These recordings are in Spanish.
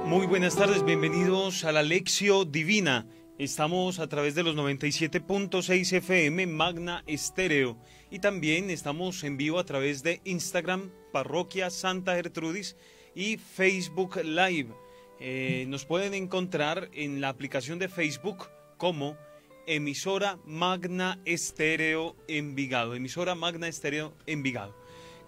Muy buenas tardes, bienvenidos a la Lección Divina. Estamos a través de los 97.6 FM Magna Estéreo y también estamos en vivo a través de Instagram, Parroquia Santa Gertrudis y Facebook Live. Nos pueden encontrar en la aplicación de Facebook como Emisora Magna Estéreo Envigado. Emisora Magna Estéreo Envigado.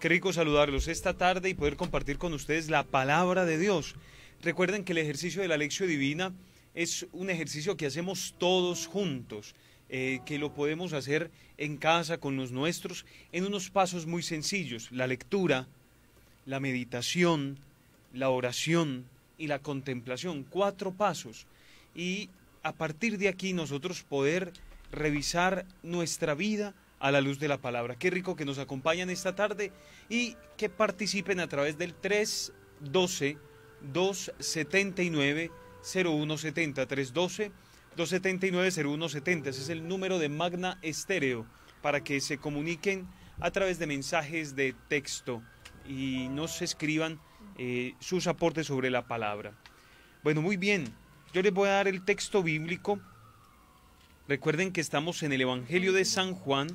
Qué rico saludarlos esta tarde y poder compartir con ustedes la palabra de Dios. Recuerden que el ejercicio de la Lección Divina es un ejercicio que hacemos todos juntos, que lo podemos hacer en casa con los nuestros en unos pasos muy sencillos: la lectura, la meditación, la oración y la contemplación. 4 pasos. Y a partir de aquí nosotros poder revisar nuestra vida a la luz de la palabra. Qué rico que nos acompañan esta tarde y que participen a través del 312-279-0170, 312-279-0170. Ese es el número de Magna Estéreo para que se comuniquen a través de mensajes de texto y nos escriban sus aportes sobre la palabra. Bueno, muy bien, yo les voy a dar el texto bíblico. Recuerden que estamos en el Evangelio de San Juan,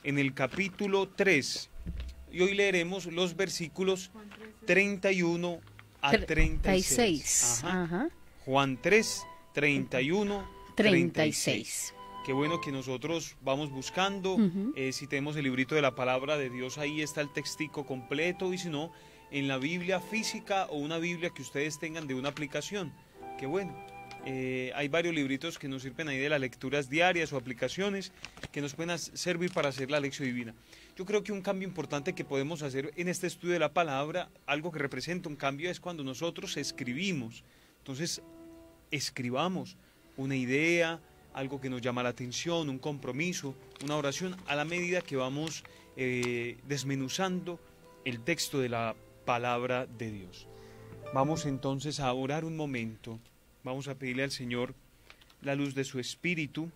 en el capítulo 3, y hoy leeremos los versículos 31 a 36. Ajá. Juan 3, 31, 36. Qué bueno que nosotros vamos buscando, si tenemos el librito de la palabra de Dios, ahí está el textico completo, y si no, en la Biblia física o una Biblia que ustedes tengan de una aplicación. Qué bueno. Hay varios libritos que nos sirven ahí de las lecturas diarias o aplicaciones que nos pueden servir para hacer la Lección Divina. Yo creo que un cambio importante que podemos hacer en este estudio de la palabra, algo que representa un cambio, es cuando nosotros escribimos. Entonces, escribamos una idea, algo que nos llama la atención, un compromiso, una oración, a la medida que vamos desmenuzando el texto de la palabra de Dios. Vamos entonces a orar un momento. Vamos a pedirle al Señor la luz de su Espíritu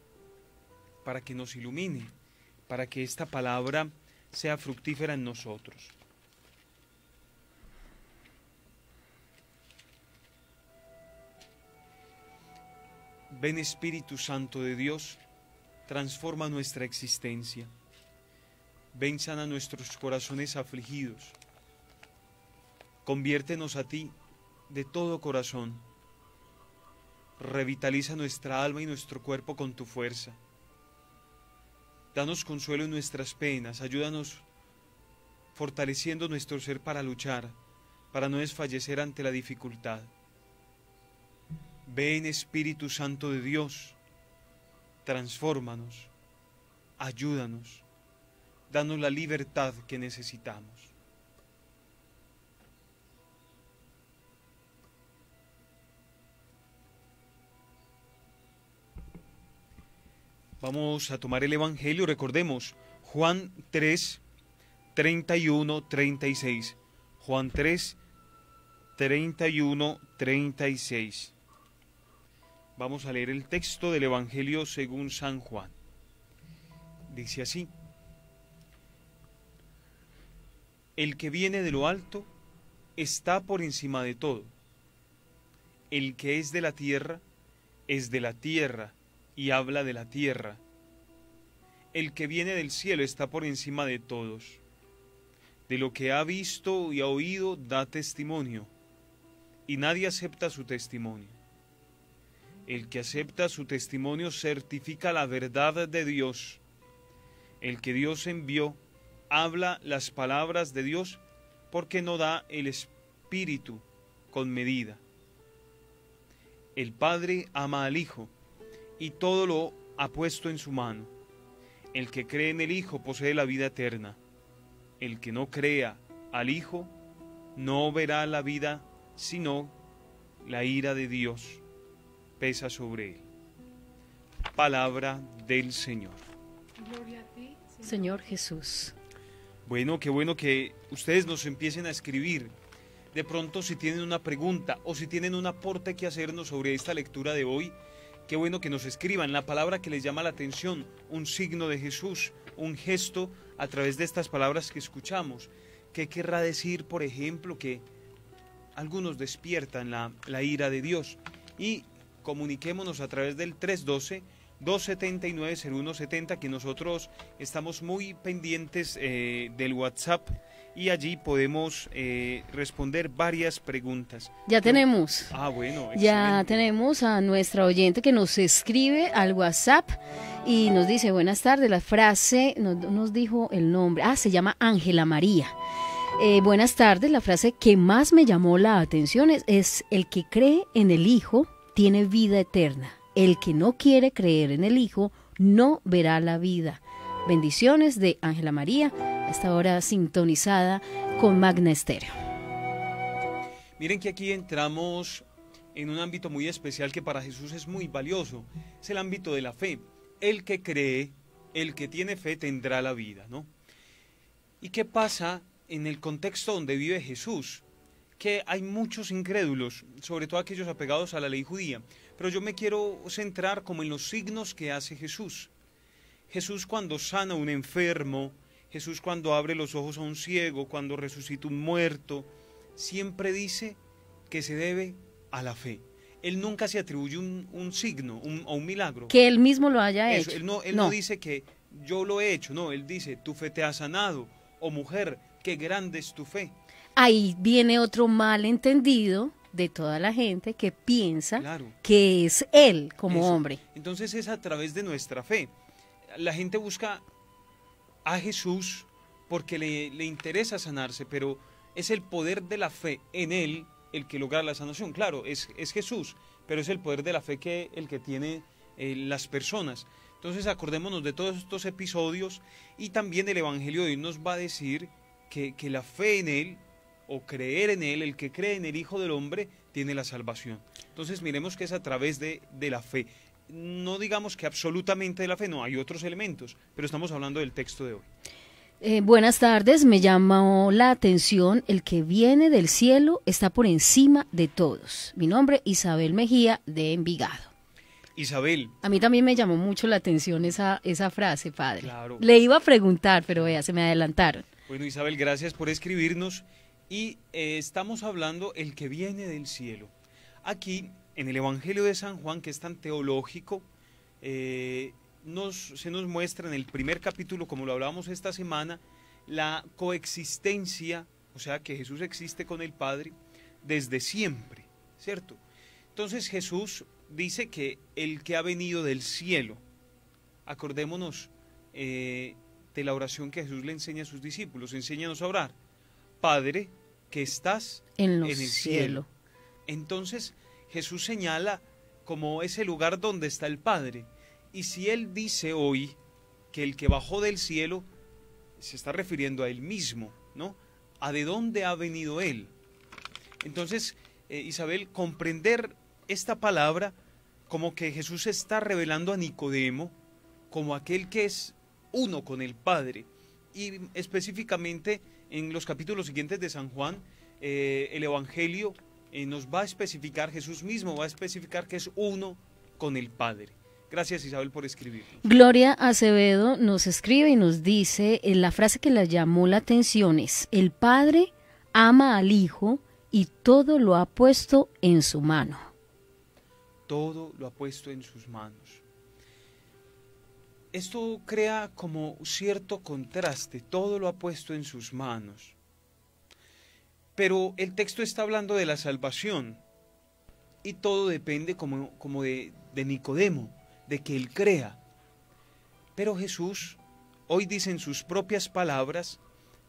para que nos ilumine, para que esta palabra sea fructífera en nosotros. Ven, Espíritu Santo de Dios, transforma nuestra existencia. Ven, sana nuestros corazones afligidos. Conviértenos a ti de todo corazón. Revitaliza nuestra alma y nuestro cuerpo con tu fuerza. Danos consuelo en nuestras penas, ayúdanos fortaleciendo nuestro ser para luchar, para no desfallecer ante la dificultad. Ven, Espíritu Santo de Dios, transfórmanos, ayúdanos, danos la libertad que necesitamos. Vamos a tomar el Evangelio, recordemos, Juan 3, 31, 36. Juan 3, 31, 36. Vamos a leer el texto del Evangelio según San Juan. Dice así: el que viene de lo alto está por encima de todo. El que es de la tierra es de la tierra y habla de la tierra. El que viene del cielo está por encima de todos. De lo que ha visto y ha oído da testimonio, y nadie acepta su testimonio. El que acepta su testimonio certifica la verdad de Dios. El que Dios envió habla las palabras de Dios, porque no da el Espíritu con medida. El Padre ama al Hijo y todo lo ha puesto en su mano. El que cree en el Hijo posee la vida eterna. El que no crea al Hijo no verá la vida, sino la ira de Dios pesa sobre él. Palabra del Señor. Gloria a ti, Señor Jesús. Bueno, qué bueno que ustedes nos empiecen a escribir. De pronto, si tienen una pregunta o si tienen un aporte que hacernos sobre esta lectura de hoy, qué bueno que nos escriban la palabra que les llama la atención, un signo de Jesús, un gesto a través de estas palabras que escuchamos. ¿Qué querrá decir, por ejemplo, que algunos despiertan la ira de Dios. Y comuniquémonos a través del 312-279-0170, que nosotros estamos muy pendientes del WhatsApp y allí podemos responder varias preguntas. Ya tenemos. Ah, bueno, excelente. Ya tenemos a nuestra oyente que nos escribe al WhatsApp y nos dice, buenas tardes, la frase, nos dijo el nombre, se llama Ángela María. Buenas tardes, la frase que más me llamó la atención es el que cree en el Hijo tiene vida eterna. El que no quiere creer en el Hijo no verá la vida. Bendiciones de Ángela María, a esta hora sintonizada con Magna Estéreo. Miren que aquí entramos en un ámbito muy especial que para Jesús es muy valioso. Es el ámbito de la fe. El que cree, el que tiene fe tendrá la vida, ¿no? ¿Y qué pasa en el contexto donde vive Jesús? Que hay muchos incrédulos, sobre todo aquellos apegados a la ley judía. Pero yo me quiero centrar como en los signos que hace Jesús. Jesús cuando sana a un enfermo, Jesús cuando abre los ojos a un ciego, cuando resucita un muerto, siempre dice que se debe a la fe. Él nunca se atribuye un signo o un milagro. Que él mismo lo haya hecho. Él no dice que yo lo he hecho, no, él dice, tu fe te ha sanado, o mujer, qué grande es tu fe. Ahí viene otro malentendido de toda la gente que piensa que es él como hombre. Entonces es a través de nuestra fe. La gente busca a Jesús porque le interesa sanarse, pero es el poder de la fe en él el que logra la sanación. Claro, es Jesús, pero es el poder de la fe el que tiene las personas. Entonces acordémonos de todos estos episodios y también el Evangelio de hoy nos va a decir que la fe en él o creer en él, el que cree en el Hijo del Hombre, tiene la salvación. Entonces miremos que es a través de la fe. No digamos que absolutamente de la fe, no, hay otros elementos, pero estamos hablando del texto de hoy. Buenas tardes, me llamó la atención, el que viene del cielo está por encima de todos. Mi nombre, Isabel Mejía, de Envigado. Isabel. A mí también me llamó mucho la atención esa frase, padre. Claro. Le iba a preguntar, pero vea, se me adelantaron. Bueno, Isabel, gracias por escribirnos. Y estamos hablando el que viene del cielo. Aquí, en el Evangelio de San Juan, que es tan teológico, se nos muestra en el primer capítulo, como lo hablábamos esta semana, la coexistencia, o sea, que Jesús existe con el Padre desde siempre, ¿cierto? Entonces Jesús dice que el que ha venido del cielo, acordémonos de la oración que Jesús le enseña a sus discípulos, enséñanos a orar. Padre, que estás en el cielo. Entonces Jesús señala como ese lugar donde está el Padre. Y si Él dice hoy que el que bajó del cielo, se está refiriendo a Él mismo, ¿no? ¿A de dónde ha venido Él? Entonces, Isabel, comprender esta palabra como que Jesús está revelando a Nicodemo como aquel que es uno con el Padre. Y específicamente en los capítulos siguientes de San Juan, el Evangelio nos va a especificar, Jesús mismo va a especificar que es uno con el Padre. Gracias, Isabel, por escribirnos. Gloria Acevedo nos escribe y nos dice, la frase que le llamó la atención es, el Padre ama al Hijo y todo lo ha puesto en su mano. Todo lo ha puesto en sus manos. Esto crea como cierto contraste, todo lo ha puesto en sus manos. Pero el texto está hablando de la salvación y todo depende como de Nicodemo, de que él crea. Pero Jesús hoy dice en sus propias palabras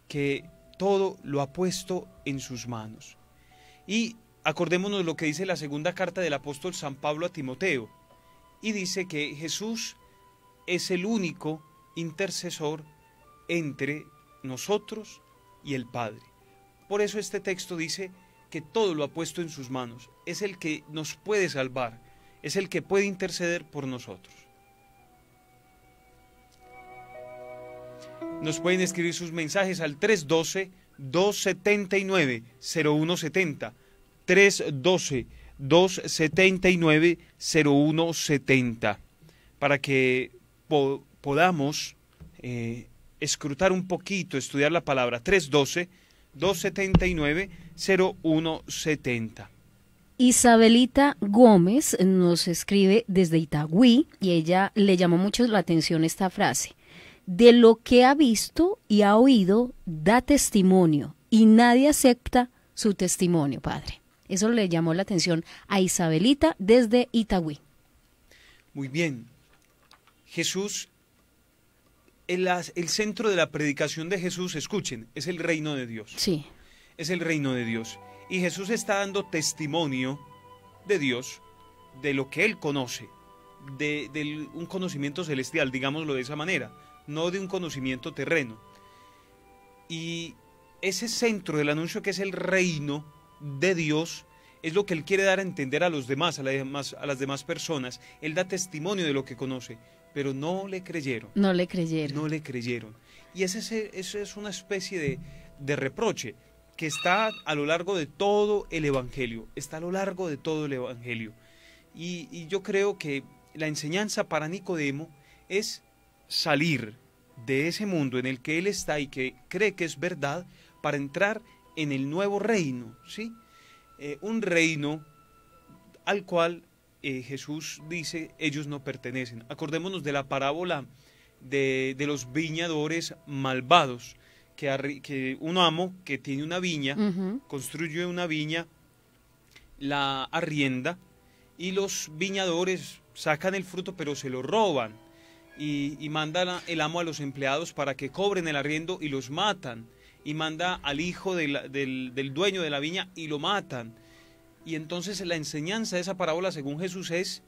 que todo lo ha puesto en sus manos. Y acordémonos lo que dice la segunda carta del apóstol San Pablo a Timoteo, y dice que Jesús es el único intercesor entre nosotros y el Padre. Por eso este texto dice que todo lo ha puesto en sus manos. Es el que nos puede salvar, es el que puede interceder por nosotros. Nos pueden escribir sus mensajes al 312-279-0170, 312-279-0170, para que podamos escrutar un poquito, estudiar la palabra. 279-0170. Isabelita Gómez nos escribe desde Itagüí y ella le llamó mucho la atención esta frase. De lo que ha visto y ha oído, da testimonio y nadie acepta su testimonio, padre. Eso le llamó la atención a Isabelita desde Itagüí. Muy bien. Jesús, el centro de la predicación de Jesús, escuchen, es el reino de Dios. Sí. Es el reino de Dios. Y Jesús está dando testimonio de Dios, de lo que Él conoce, de un conocimiento celestial, digámoslo de esa manera, no de un conocimiento terreno. Y ese centro del anuncio que es el reino de Dios es lo que Él quiere dar a entender a los demás, a las demás personas. Él da testimonio de lo que conoce, pero no le creyeron. No le creyeron. No le creyeron. Y eso es una especie de reproche que está a lo largo de todo el Evangelio, está a lo largo de todo el Evangelio. Y yo creo que la enseñanza para Nicodemo es salir de ese mundo en el que él está y que cree que es verdad para entrar en el nuevo reino, ¿sí? Un reino al cual Jesús dice ellos no pertenecen. Acordémonos de la parábola de los viñadores malvados, que un amo que tiene una viña, construye una viña, la arrienda, y los viñadores sacan el fruto pero se lo roban, y manda el amo a los empleados para que cobren el arriendo y los matan, y manda al hijo del dueño de la viña y lo matan. Y entonces la enseñanza de esa parábola según Jesús es,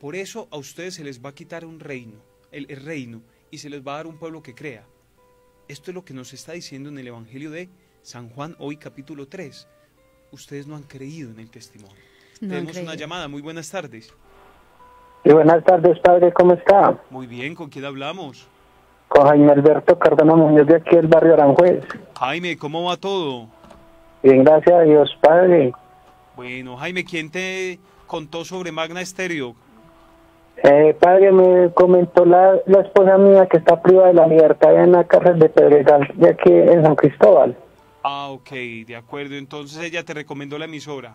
por eso a ustedes se les va a quitar un reino, el reino, y se les va a dar un pueblo que crea. Esto es lo que nos está diciendo en el Evangelio de San Juan, hoy capítulo 3. Ustedes no han creído en el testimonio. Tenemos una llamada. Muy buenas tardes. Sí, buenas tardes, padre. ¿Cómo está? Muy bien. ¿Con quién hablamos? Con Jaime Alberto Cardona Muñoz, de aquí del barrio Aranjuez. Jaime, ¿cómo va todo? Bien, gracias a Dios, padre. Bueno, Jaime, ¿quién te contó sobre Magna Estéreo? Padre, me comentó la esposa mía que está privada de la libertad en la cárcel de Pedregal, de aquí en San Cristóbal. Ah, ok, de acuerdo. Entonces ella te recomendó la emisora.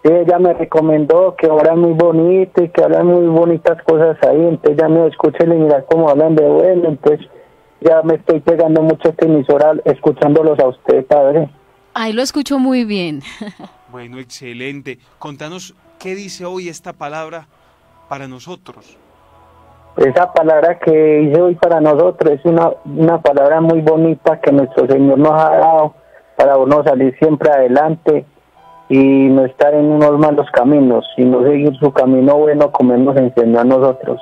Sí, ella me recomendó que obra muy bonito y que hablan muy bonitas cosas ahí. Entonces ya me escuché y mira cómo hablan de bueno. Entonces ya me estoy pegando mucho a esta emisora escuchándolos a usted, padre. Ahí lo escucho muy bien. Bueno, excelente. Contanos, ¿qué dice hoy esta palabra para nosotros? Esa palabra que dice hoy para nosotros es una palabra muy bonita que nuestro Señor nos ha dado para uno salir siempre adelante y no estar en unos malos caminos, sino seguir su camino bueno como Él nos enseñó a nosotros.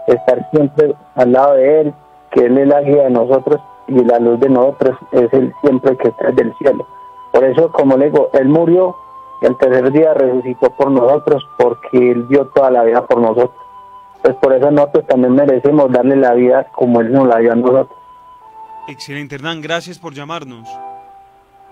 Estar siempre al lado de Él, que Él es la guía de nosotros y la luz de nosotros es Él siempre que está del cielo. Por eso, como le digo, Él murió y al tercer día resucitó por nosotros, porque Él dio toda la vida por nosotros. Pues por eso nosotros también merecemos darle la vida como Él nos la dio a nosotros. Excelente, Hernán, gracias por llamarnos.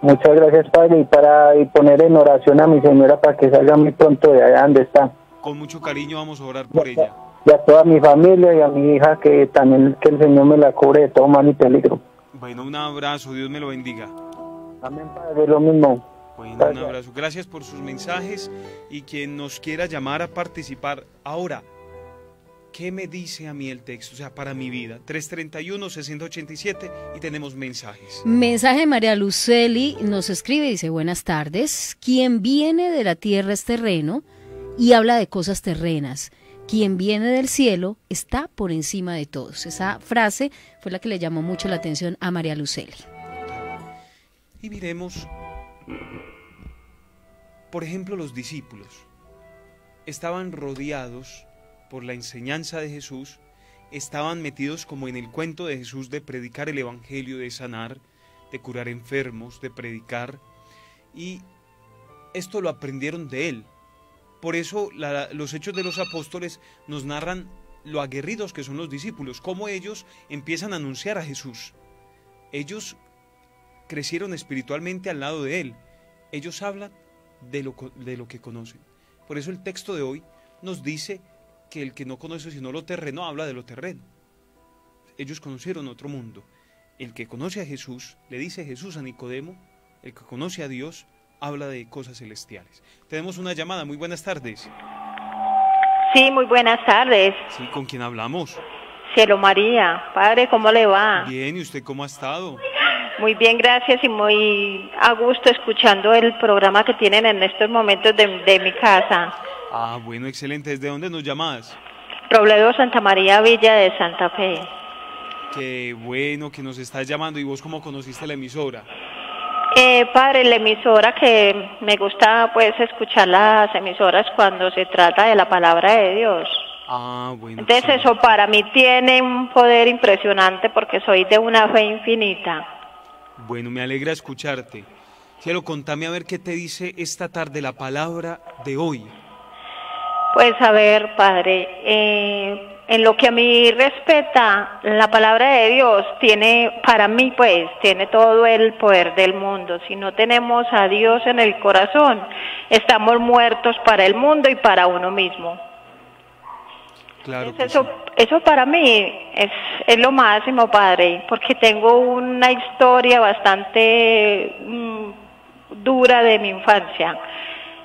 Muchas gracias, padre, y poner en oración a mi señora para que salga muy pronto de allá donde está. Con mucho cariño vamos a orar por ella. Y a toda mi familia y a mi hija, que también que el Señor me la cubre de todo mal y peligro. Bueno, un abrazo, Dios me lo bendiga. Amén, padre, lo mismo. Bueno, Gracias. un abrazo. Gracias por sus mensajes y quien nos quiera llamar a participar. Ahora, ¿qué me dice a mí el texto? O sea, para mi vida. 331-6087 y tenemos mensajes. Mensaje de María Luceli nos escribe y dice, buenas tardes. Quien viene de la tierra es terreno y habla de cosas terrenas. Quien viene del cielo está por encima de todos. Esa frase fue la que le llamó mucho la atención a María Luceli. Y miremos, por ejemplo, los discípulos estaban rodeados por la enseñanza de Jesús, estaban metidos como en el cuento de Jesús de predicar el evangelio, de sanar, de curar enfermos, de predicar, y esto lo aprendieron de él. Por eso los hechos de los apóstoles nos narran lo aguerridos que son los discípulos, cómo ellos empiezan a anunciar a Jesús. Ellos crecieron espiritualmente al lado de él. Ellos hablan de lo que conocen. Por eso el texto de hoy nos dice que el que no conoce sino lo terreno habla de lo terreno. Ellos conocieron otro mundo. El que conoce a Jesús, le dice Jesús a Nicodemo, el que conoce a Dios, habla de cosas celestiales. Tenemos una llamada, muy buenas tardes. Sí, muy buenas tardes. Sí, ¿con quién hablamos? Cielo María. Padre, ¿cómo le va? Bien, ¿y usted cómo ha estado? Muy bien, gracias, y muy a gusto escuchando el programa que tienen en estos momentos de mi casa. Ah, bueno, excelente. ¿Desde dónde nos llamas? Robledo Santa María, Villa de Santa Fe. Qué bueno que nos estás llamando. ¿Y vos cómo conociste la emisora? Padre, la emisora que me gusta pues escuchar las emisoras cuando se trata de la palabra de Dios. Ah, bueno. Entonces excelente. eso para mí tiene un poder impresionante porque soy de una fe infinita. Bueno, me alegra escucharte. Cielo, contame a ver qué te dice esta tarde la palabra de hoy. Pues a ver, Padre, en lo que a mí respecta, la palabra de Dios tiene, para mí pues, tiene todo el poder del mundo. Si no tenemos a Dios en el corazón, estamos muertos para el mundo y para uno mismo. Claro que Eso para mí es lo máximo, Padre, porque tengo una historia bastante dura de mi infancia.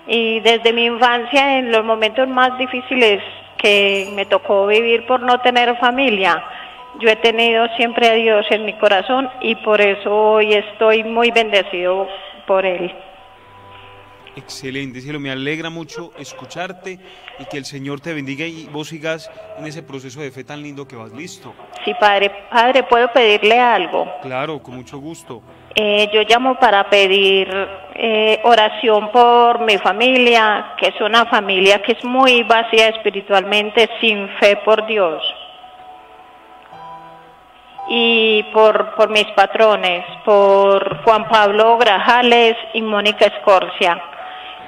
Y desde mi infancia, en los momentos más difíciles que me tocó vivir por no tener familia, yo he tenido siempre a Dios en mi corazón y por eso hoy estoy muy bendecido por Él. Excelente, cielo, me alegra mucho escucharte y que el Señor te bendiga y vos sigas en ese proceso de fe tan lindo que vas. Listo. Sí, Padre, ¿puedo pedirle algo? Claro, con mucho gusto. Yo llamo para pedir oración por mi familia, que es una familia que es muy vacía espiritualmente, sin fe por Dios. Y por mis patrones, por Juan Pablo Grajales y Mónica Escorcia,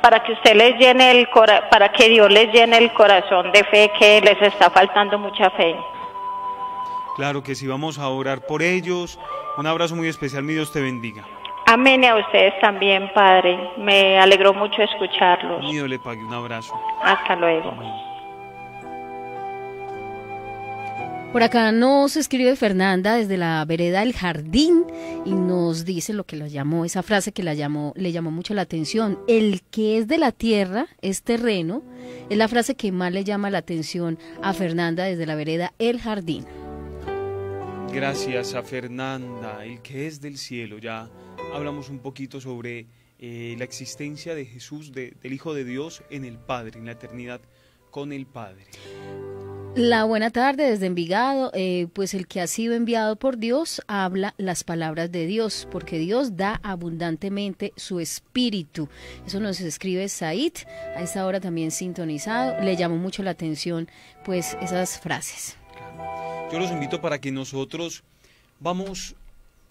para que usted les llene para que Dios les llene el corazón de fe, que les está faltando mucha fe. Claro que sí, vamos a orar por ellos. Un abrazo muy especial, mi Dios te bendiga. Amén, y a ustedes también, Padre. Me alegró mucho escucharlos. Mi Dios le pague un abrazo. Hasta luego. Amén. Por acá nos escribe Fernanda desde la vereda El Jardín y nos dice lo que lo llamó, esa frase que le llamó mucho la atención. El que es de la tierra es terreno, es la frase que más le llama la atención a Fernanda desde la vereda El Jardín. Gracias a Fernanda, el que es del cielo. Ya hablamos un poquito sobre la existencia de Jesús, del Hijo de Dios en el Padre, en la eternidad con el Padre. La buena tarde desde Envigado, pues el que ha sido enviado por Dios habla las palabras de Dios, porque Dios da abundantemente su espíritu. Eso nos escribe Said, a esta hora también sintonizado. Le llamó mucho la atención pues esas frases. Yo los invito para que nosotros vamos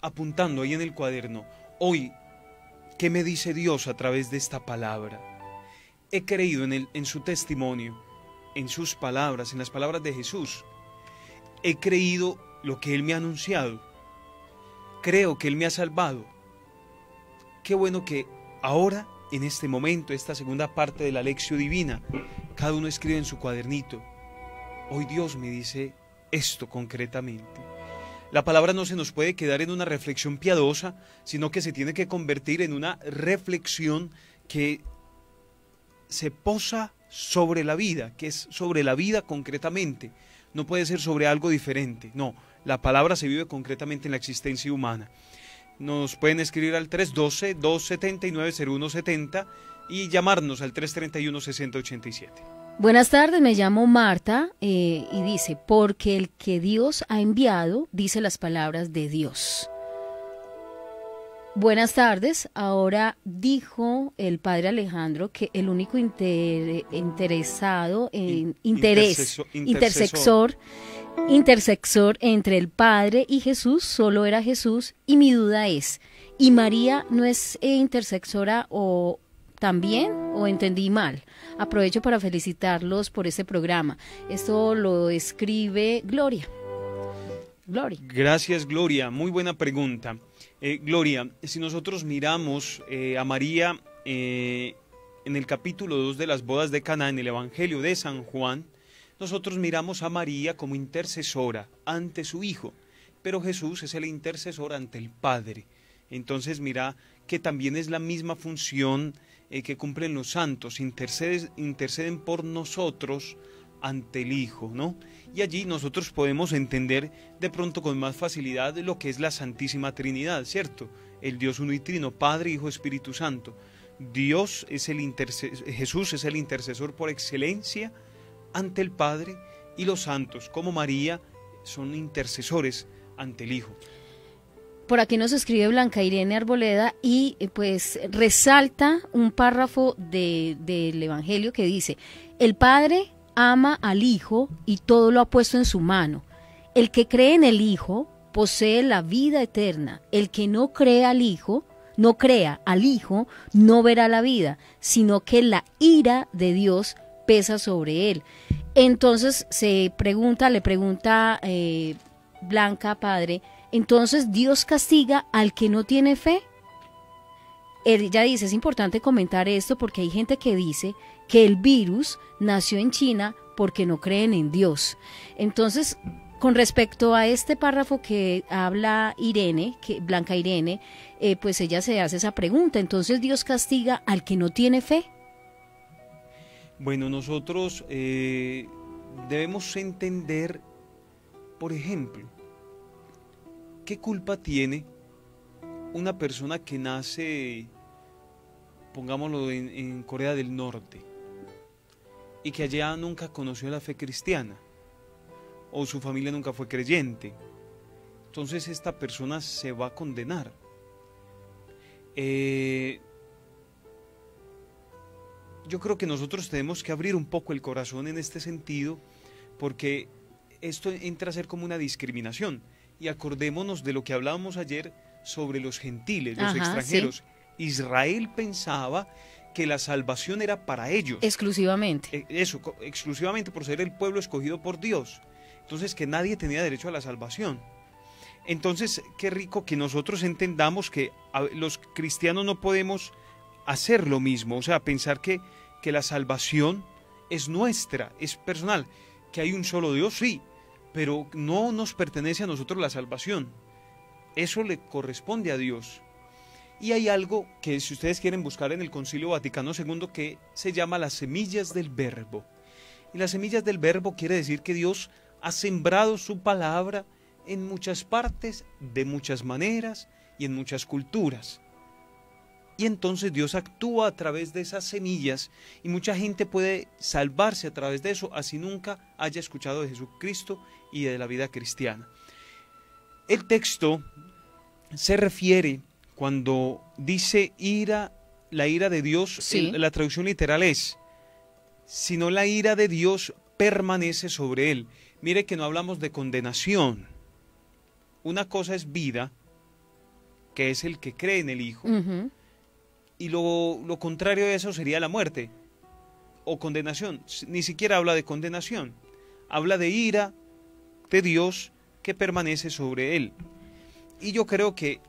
apuntando ahí en el cuaderno. Hoy, ¿qué me dice Dios a través de esta palabra? He creído en su testimonio, en sus palabras, en las palabras de Jesús. He creído lo que Él me ha anunciado. Creo que Él me ha salvado. Qué bueno que ahora, en este momento, esta segunda parte de la Lección Divina, cada uno escribe en su cuadernito. Hoy Dios me dice esto concretamente. La palabra no se nos puede quedar en una reflexión piadosa, sino que se tiene que convertir en una reflexión que se posa sobre la vida, que es sobre la vida concretamente. No puede ser sobre algo diferente, no. La palabra se vive concretamente en la existencia humana. Nos pueden escribir al 312-279-0170 y llamarnos al 331-6087. Buenas tardes, me llamo Marta y dice, porque el que Dios ha enviado dice las palabras de Dios. Buenas tardes, ahora dijo el padre Alejandro que el único interesado en intersector entre el Padre y Jesús solo era Jesús, y mi duda es, ¿y María no es intersectora o también o entendí mal? Aprovecho para felicitarlos por este programa. Esto lo escribe Gloria. Gracias, Gloria. Muy buena pregunta. Gloria, si nosotros miramos a María en el capítulo 2 de las bodas de Caná, en el Evangelio de San Juan, nosotros miramos a María como intercesora ante su Hijo, pero Jesús es el intercesor ante el Padre. Entonces mira que también es la misma función que cumplen los santos, interceden por nosotros ante el Hijo, ¿no? Y allí nosotros podemos entender de pronto con más facilidad lo que es la Santísima Trinidad, ¿cierto? El Dios uno y trino, Padre, Hijo, Espíritu Santo. Jesús es el intercesor por excelencia ante el Padre, y los santos, como María, son intercesores ante el Hijo. Por aquí nos escribe Blanca Irene Arboleda y pues resalta un párrafo del Evangelio que dice: el Padre ama al Hijo y todo lo ha puesto en su mano. El que cree en el Hijo posee la vida eterna. El que no crea al Hijo, no verá la vida, sino que la ira de Dios pesa sobre él. Entonces le pregunta Blanca, padre, entonces Dios castiga al que no tiene fe. Ella dice, es importante comentar esto porque hay gente que dice que el virus nació en China porque no creen en Dios. Entonces, con respecto a este párrafo que habla Blanca Irene, pues ella se hace esa pregunta, entonces Dios castiga al que no tiene fe. Bueno, nosotros debemos entender, por ejemplo, ¿qué culpa tiene una persona que nace, pongámoslo, en Corea del Norte y que allá nunca conoció la fe cristiana o su familia nunca fue creyente? Entonces esta persona se va a condenar. Yo creo que nosotros tenemos que abrir un poco el corazón en este sentido, porque esto entra a ser como una discriminación. Y acordémonos de lo que hablábamos ayer sobre los gentiles, los extranjeros. Sí. Israel pensaba que la salvación era para ellos. Exclusivamente. Exclusivamente por ser el pueblo escogido por Dios. Entonces, que nadie tenía derecho a la salvación. Entonces, qué rico que nosotros entendamos que los cristianos no podemos hacer lo mismo, o sea, pensar que la salvación es nuestra, es personal, que hay un solo Dios, sí, pero no nos pertenece a nosotros la salvación, eso le corresponde a Dios. Y hay algo que, si ustedes quieren buscar en el Concilio Vaticano II, que se llama las semillas del Verbo. Y las semillas del Verbo quiere decir que Dios ha sembrado su palabra en muchas partes, de muchas maneras y en muchas culturas. Y entonces Dios actúa a través de esas semillas y mucha gente puede salvarse a través de eso, así nunca haya escuchado de Jesucristo y de la vida cristiana. El texto se refiere, cuando dice la ira de Dios, sí. La traducción literal es, sino la ira de Dios permanece sobre él. Mire que no hablamos de condenación. Una cosa es vida, que es el que cree en el Hijo, y lo contrario de eso sería la muerte o condenación. Ni siquiera habla de condenación, habla de ira de Dios que permanece sobre él. Y yo creo que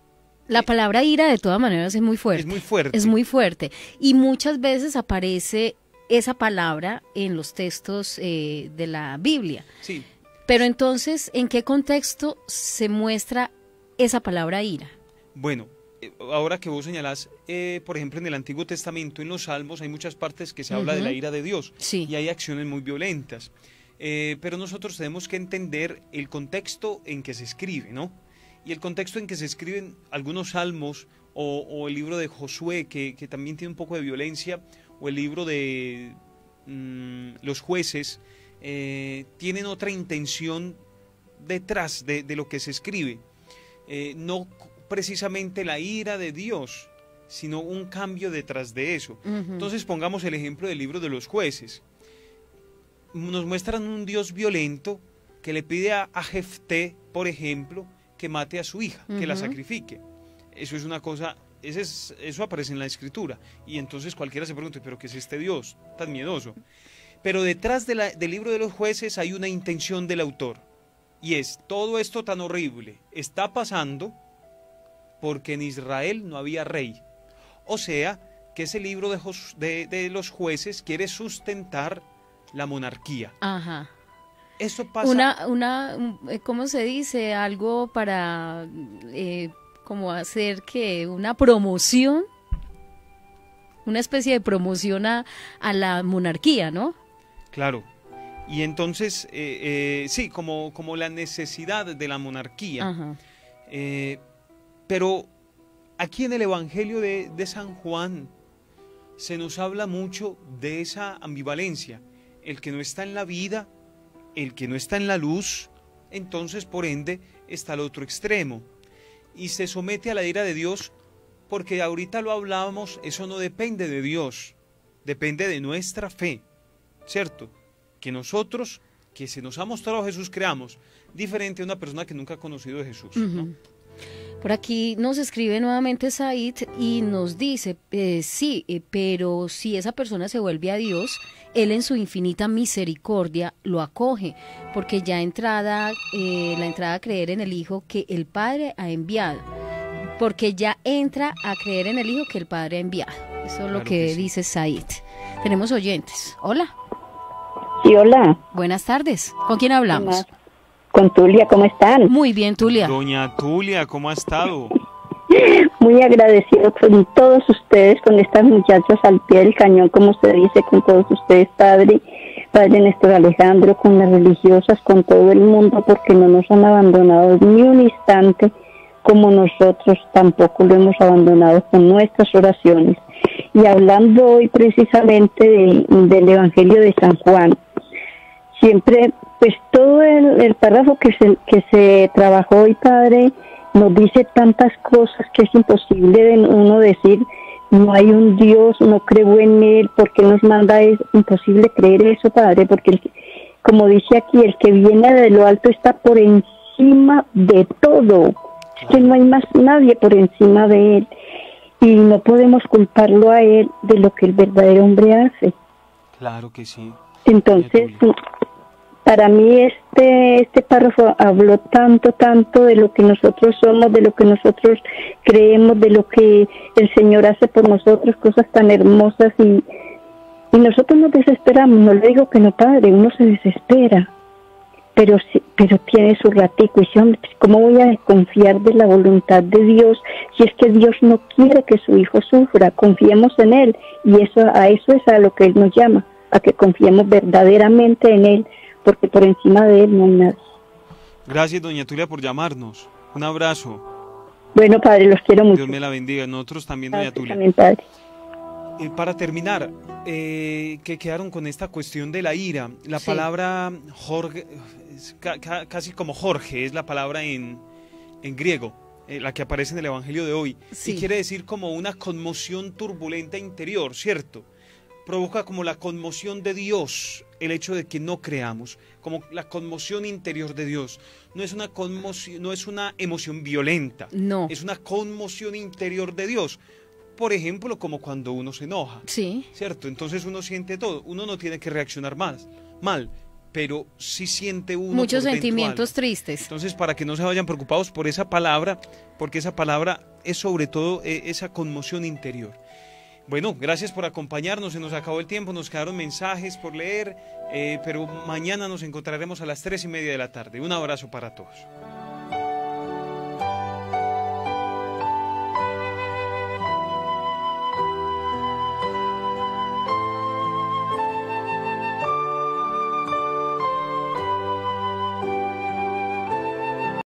la palabra ira de todas maneras es muy fuerte. Es muy fuerte. Es muy fuerte. Y muchas veces aparece esa palabra en los textos de la Biblia. Sí. Pero entonces, ¿en qué contexto se muestra esa palabra ira? Bueno, ahora que vos señalás, por ejemplo, en el Antiguo Testamento, en los Salmos, hay muchas partes que se habla de la ira de Dios. Sí. Y hay acciones muy violentas. Pero nosotros tenemos que entender el contexto en que se escribe, ¿no? Y el contexto en que se escriben algunos salmos, o el libro de Josué, que también tiene un poco de violencia, o el libro de los jueces, tienen otra intención detrás de lo que se escribe. No precisamente la ira de Dios, sino un cambio detrás de eso. Entonces pongamos el ejemplo del libro de los jueces. Nos muestran un Dios violento que le pide a Jefté, por ejemplo, que mate a su hija, que la sacrifique. Eso es una cosa, eso aparece en la Escritura. Y entonces cualquiera se pregunta, ¿pero qué es este Dios tan miedoso? Pero detrás del libro de los jueces hay una intención del autor. Y es, todo esto tan horrible está pasando porque en Israel no había rey. O sea, que ese libro de los jueces quiere sustentar la monarquía. Ajá. Eso pasa. ¿Cómo se dice? Algo para como hacer que una promoción, una especie de promoción a la monarquía, ¿no? Claro. Y entonces, sí, como la necesidad de la monarquía. Ajá. Pero aquí en el Evangelio de San Juan se nos habla mucho de esa ambivalencia. El que no está en la vida, el que no está en la luz, entonces por ende está al otro extremo. Y se somete a la ira de Dios porque ahorita lo hablábamos, eso no depende de Dios, depende de nuestra fe, ¿cierto? Que nosotros, que se nos ha mostrado Jesús, creamos, diferente a una persona que nunca ha conocido de Jesús, ¿no? Por aquí nos escribe nuevamente Said y nos dice, sí, pero si esa persona se vuelve a Dios, Él en su infinita misericordia lo acoge, porque ya la entrada a creer en el Hijo que el Padre ha enviado, porque ya entra a creer en el Hijo que el Padre ha enviado. Eso es lo que sí dice Said. Tenemos oyentes. Hola. Sí, hola. Buenas tardes. ¿Con quién hablamos? Con Tulia, ¿cómo están? Muy bien, Tulia. Doña Tulia, ¿cómo ha estado? Muy agradecido con todos ustedes, con estas muchachas al pie del cañón, como se dice, con todos ustedes, Padre Néstor Alejandro, con las religiosas, con todo el mundo, porque no nos han abandonado ni un instante, como nosotros tampoco lo hemos abandonado con nuestras oraciones. Y hablando hoy precisamente del Evangelio de San Juan, siempre, pues todo el párrafo que se trabajó hoy, Padre, nos dice tantas cosas que es imposible de uno decir, no hay un Dios, no creo en Él, ¿por qué nos manda? Es imposible creer eso, Padre, porque como dice aquí, el que viene de lo alto está por encima de todo, es que no hay más nadie por encima de Él, y no podemos culparlo a Él de lo que el verdadero hombre hace. Claro que sí. Entonces, para mí este párrafo habló tanto de lo que nosotros somos, de lo que nosotros creemos, de lo que el Señor hace por nosotros, cosas tan hermosas, y nosotros nos desesperamos. No le digo que no, Padre, uno se desespera, pero tiene su ratico, y hombre, ¿cómo voy a desconfiar de la voluntad de Dios si es que Dios no quiere que su Hijo sufra? Confiemos en Él, y a eso es a lo que Él nos llama, a que confiemos verdaderamente en Él, porque por encima de Él no hay nadie. Gracias, doña Tulia, por llamarnos. Un abrazo. Bueno, Padre, los quiero mucho. Dios me la bendiga. Nosotros también, doña Tulia. También, Padre. Para terminar, que quedaron con esta cuestión de la ira. La palabra Jorge, casi como Jorge, es la palabra en griego, la que aparece en el Evangelio de hoy. Sí. Y quiere decir como una conmoción turbulenta interior, ¿cierto? Provoca como la conmoción de Dios, el hecho de que no creamos, como la conmoción interior de Dios. No es una conmoción, no es una emoción violenta, no, es una conmoción interior de Dios. Por ejemplo, como cuando uno se enoja, sí, ¿cierto? Entonces uno siente todo, uno no tiene que reaccionar mal, pero sí siente uno muchos por dentro sentimientos algo. tristes. Entonces, para que no se vayan preocupados por esa palabra, porque esa palabra es sobre todo esa conmoción interior. Bueno, gracias por acompañarnos, se nos acabó el tiempo, nos quedaron mensajes por leer, pero mañana nos encontraremos a las 3:30 de la tarde. Un abrazo para todos.